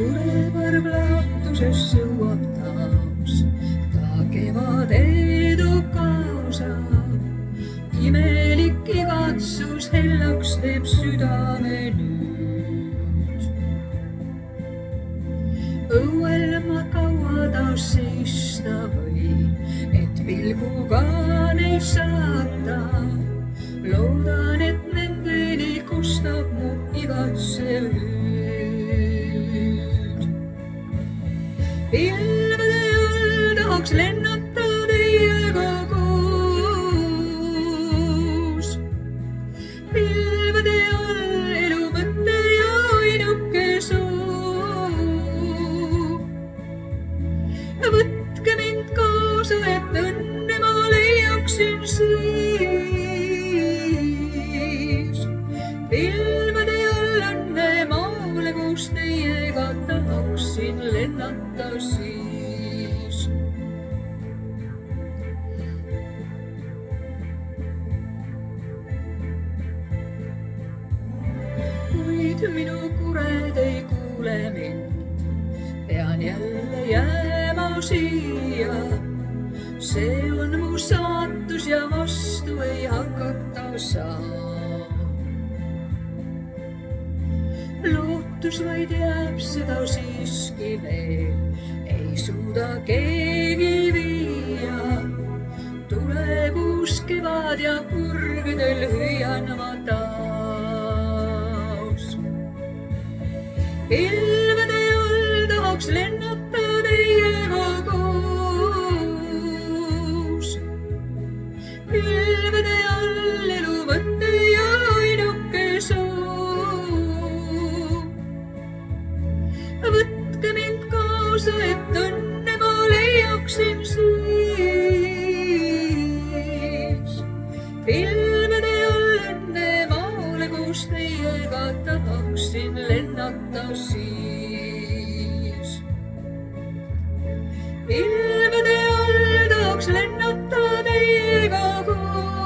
kureparv laatuses jõuab taas, ta kevade toob kaasa. Imelik igatsus hellaks teeb südame nüüd. Õuel ma kaua taas seista võin, et pilguga neid saata. Loodan, et nendeni kostab mu igatsev hüüd. Pilvede all tahaks lennata teiega koos. Pilvede all elu mõte ja ainuke soov. Võtke mind kaasa, et õnne ma leiaksin siis. Pilvede all õnne maale, kus teiega tahaksin lennata siis. Kuid minu kured ei kuule mind, pean jälle jääma siia. See on mu saatus ja vastu ei hakata saa. Lootus vaid jääb, seda siiski veel ei suuda keegi viia. Tuleb uus kevad ja kurgedel hüüan ma taas. Pilvede all tahaks lennata teiega koos. Pilvede all elu mõte ja ainuke soov. Võtke mind kaasa, et õnne ma leiaksin siis. Pilvede all õnne maale, kus teiega tahaksin lennata siis. Pilvede all tahaks lennata teiega koos.